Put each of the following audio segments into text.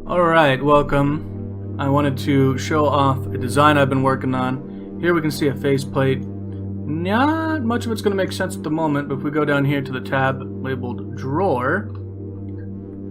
Alright, welcome. I wanted to show off a design I've been working on. Here we can see a faceplate. Not much of it's going to make sense at the moment, but if we go down here to the tab labeled Drawer,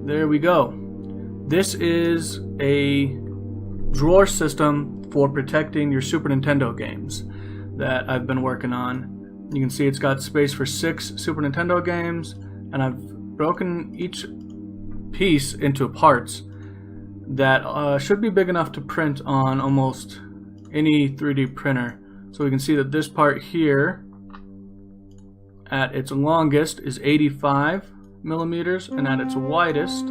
there we go. This is a drawer system for protecting your Super Nintendo games that I've been working on. You can see it's got space for 6 Super Nintendo games, and I've broken each piece into parts that should be big enough to print on almost any 3D printer. So we can see that this part here at its longest is 85 millimeters and at its widest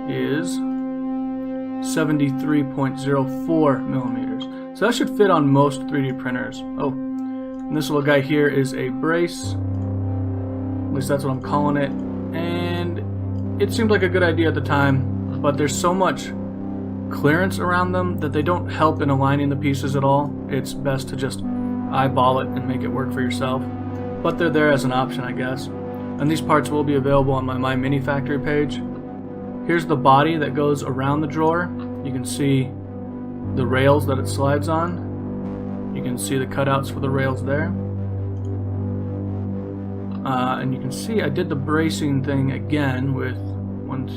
is 73.04 millimeters. So that should fit on most 3D printers. Oh, and this little guy here is a brace. At least that's what I'm calling it. And it seemed like a good idea at the time, but there's so much clearance around them that they don't help in aligning the pieces at all. It's best to just eyeball it and make it work for yourself. But they're there as an option, I guess. And these parts will be available on my Mini Factory page. Here's the body that goes around the drawer. You can see the rails that it slides on. You can see the cutouts for the rails there. And you can see I did the bracing thing again with 1, 2,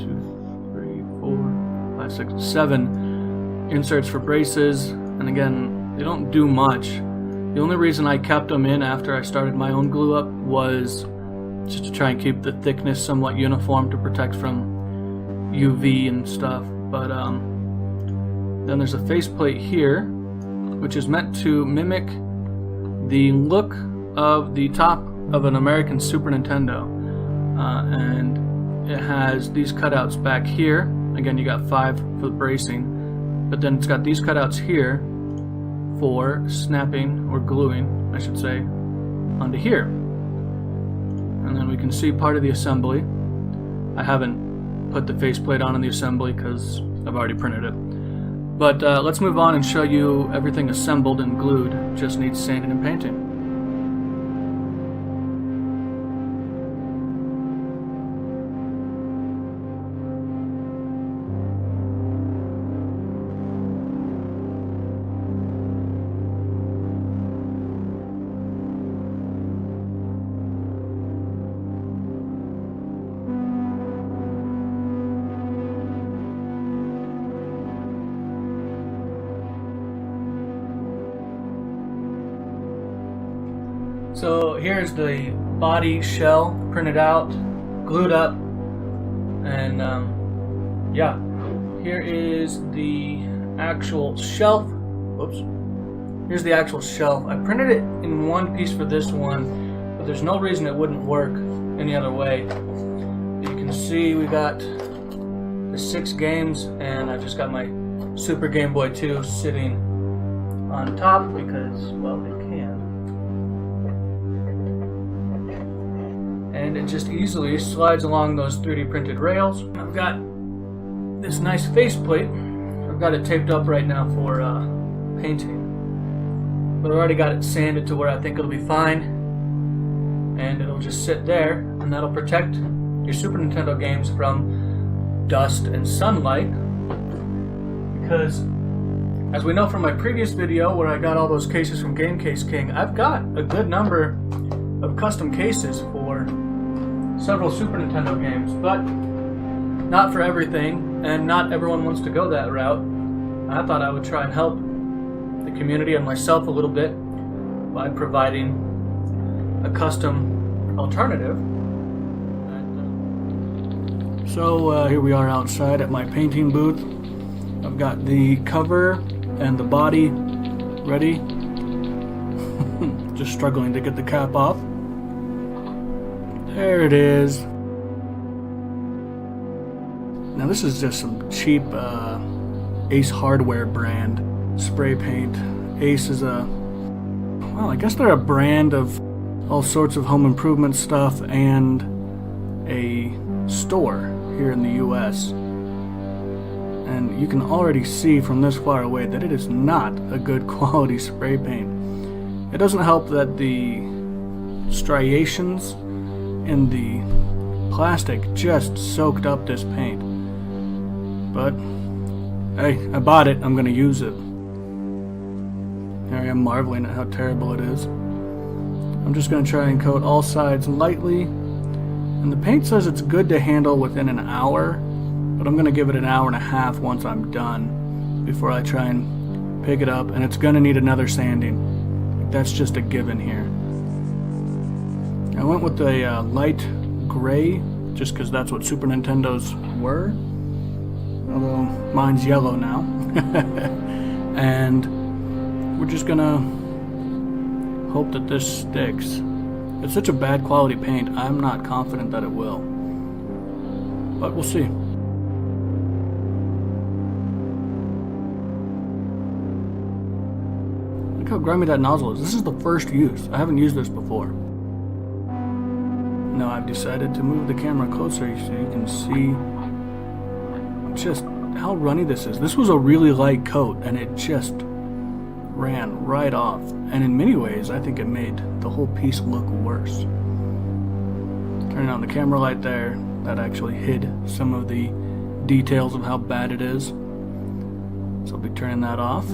3, 4, 5, 6, 7 inserts for braces. And again, they don't do much. The only reason I kept them in after I started my own glue up was just to try and keep the thickness somewhat uniform to protect from UV and stuff. But then there's a faceplate here, which is meant to mimic the look of the top of an American Super Nintendo, and it has these cutouts back here. Again, you got 5 for the bracing, but then it's got these cutouts here for snapping or gluing, I should say, onto here. And then we can see part of the assembly. I haven't put the faceplate on in the assembly because I've already printed it. But let's move on and show you everything assembled and glued. Just needs sanding and painting. So here's the body shell printed out, glued up, and yeah, here is the actual shelf. Whoops. Here's the actual shelf. I printed it in one piece for this one, but there's no reason it wouldn't work any other way. You can see we got the 6 games, and I've just got my Super Game Boy 2 sitting on top because, well, it can. And it just easily slides along those 3D printed rails. I've got this nice faceplate. I've got it taped up right now for painting, but I've already got it sanded to where I think it'll be fine, and it'll just sit there, and that'll protect your Super Nintendo games from dust and sunlight. Because as we know from my previous video where I got all those cases from Game Case King, I've got a good number of custom cases for several Super Nintendo games, but not for everything, and not everyone wants to go that route. I thought I would try and help the community and myself a little bit by providing a custom alternative. So here we are outside at my painting booth. I've got the cover and the body ready. Just struggling to get the cap off. There it is. Now this is just some cheap Ace Hardware brand spray paint. Ace is well, I guess they're a brand of all sorts of home improvement stuff and a store here in the US. And you can already see from this far away that it is not a good quality spray paint. It doesn't help that the striations in the plastic just soaked up this paint. And it just easily slides along those 3D printed rails. You can see the rails that it slides on. You can see the cutouts for the rails. And you can see part of the assembly. The assembly but hey, I bought it, I'm gonna use it. Here I am marveling at how terrible it is. I'm just gonna try and coat all sides lightly, and the paint says it's good to handle within an hour, but I'm gonna give it an hour and a half once I'm done before I try and pick it up, and it's gonna need another sanding. That's just a given here. I went with a light gray, just because that's what Super Nintendos were, although mine's yellow now. And we're just gonna hope that this sticks. It's such a bad quality paint, I'm not confident that it will, but we'll see. Look how grimy that nozzle is. This is the first use. I haven't used this before. Now I've decided to move the camera closer so you can see just how runny this is. This was a really light coat and it just ran right off. And in many ways, I think it made the whole piece look worse. Turning on the camera light there, that actually hid some of the details of how bad it is. So I'll be turning that off.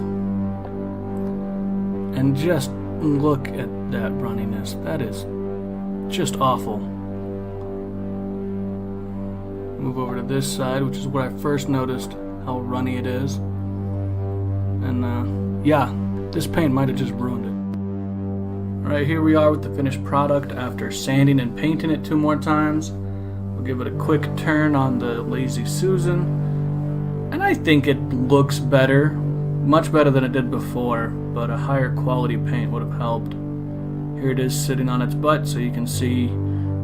And just look at that runniness. That is just awful. Move over to this side, which is where I first noticed how runny it is. And yeah, this paint might have just ruined it. Alright, here we are with the finished product after sanding and painting it 2 more times. We'll give it a quick turn on the Lazy Susan. And I think it looks better. Much better than it did before, but a higher quality paint would have helped. Here it is sitting on its butt so you can see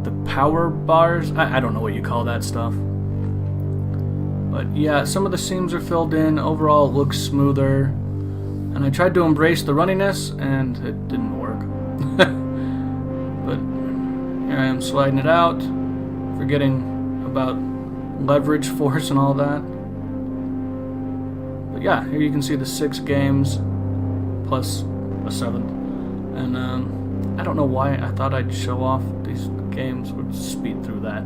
the power bars. I don't know what you call that stuff. But yeah, some of the seams are filled in. Overall it looks smoother. And I tried to embrace the runniness and it didn't work. But here I am sliding it out, forgetting about leverage force and all that. But yeah, here you can see the 6 games plus a 7th. And I don't know why I thought I'd show off these games, would speed through that.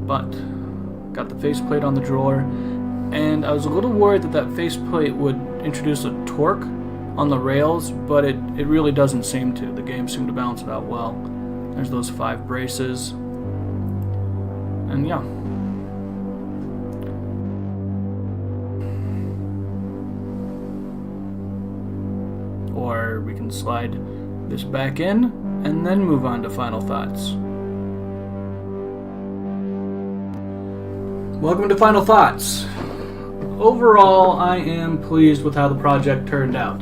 But got the faceplate on the drawer, and I was a little worried that that faceplate would introduce a torque on the rails, but it really doesn't seem to. The game seemed to balance it out well. There's those 5 braces, and yeah. Or we can slide this back in and then move on to final thoughts. Welcome to Final Thoughts. Overall, I am pleased with how the project turned out.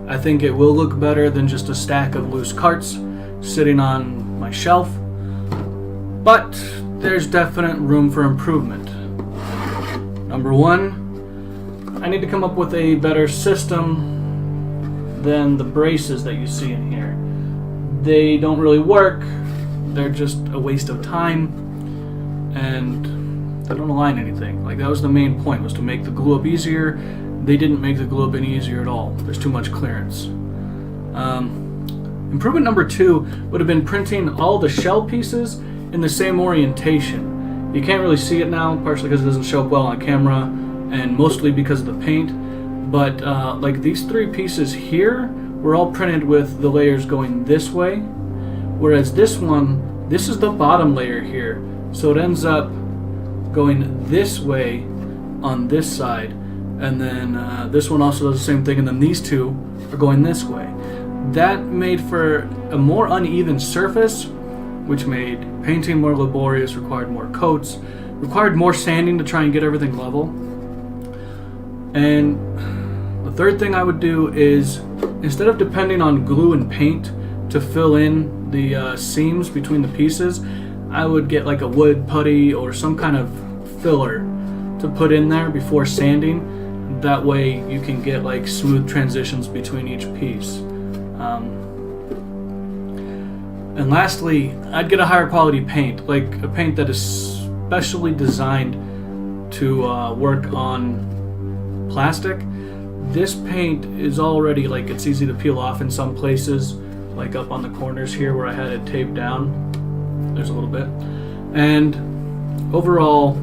I think it will look better than just a stack of loose carts sitting on my shelf, but there's definite room for improvement. Number 1, I need to come up with a better system than the braces that you see in here. They don't really work, they're just a waste of time, and they don't align anything. Like, that was the main point, was to make the glue up easier. They didn't make the glue up any easier at all. There's too much clearance. Improvement number 2 would have been printing all the shell pieces in the same orientation. You can't really see it now, partially because it doesn't show up well on camera, and mostly because of the paint. But like these 3 pieces here were all printed with the layers going this way, whereas this one, this is the bottom layer here, so it ends up going this way on this side, and then this one also does the same thing, and then these 2 are going this way. That made for a more uneven surface, which made painting more laborious, required more coats, required more sanding to try and get everything level. And the third thing I would do is, instead of depending on glue and paint to fill in the seams between the pieces, I would get like a wood putty or some kind of filler to put in there before sanding. That way you can get like smooth transitions between each piece. And lastly, I'd get a higher quality paint, like a paint that is specially designed to work on plastic. This paint is already, like, it's easy to peel off in some places, like up on the corners here where I had it taped down. There's a little bit. And overall,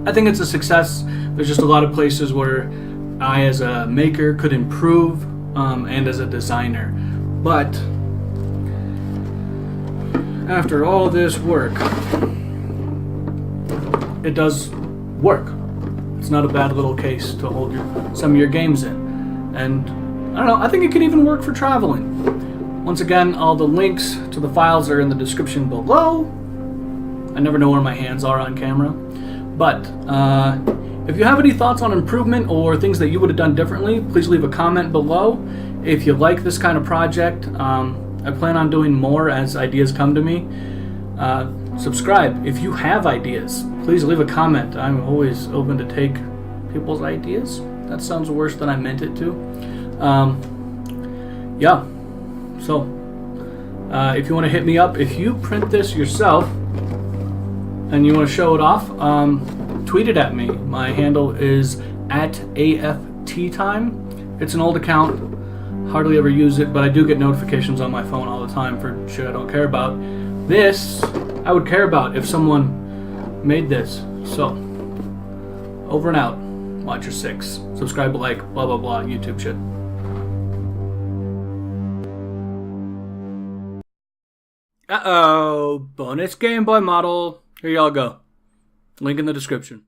I think it's a success. There's just a lot of places where I, as a maker, could improve, and as a designer. But after all this work, it does work. It's not a bad little case to hold some of your games in. And I don't know, I think it could even work for traveling. Once again, all the links to the files are in the description below. I never know where my hands are on camera. But if you have any thoughts on improvement or things that you would have done differently, please leave a comment below. If you like this kind of project, I plan on doing more as ideas come to me. Subscribe if you have ideas. Please leave a comment. I'm always open to take people's ideas. That sounds worse than I meant it to. Yeah. So, if you want to hit me up, if you print this yourself and you want to show it off, tweet it at me. My handle is @AFTtime. It's an old account. Hardly ever use it, but I do get notifications on my phone all the time for shit I don't care about. This, I would care about if someone made this. So, over and out. Watch your 6. Subscribe, like, blah, blah, blah, YouTube shit. Uh-oh. Bonus Game Boy model. Here y'all go. Link in the description.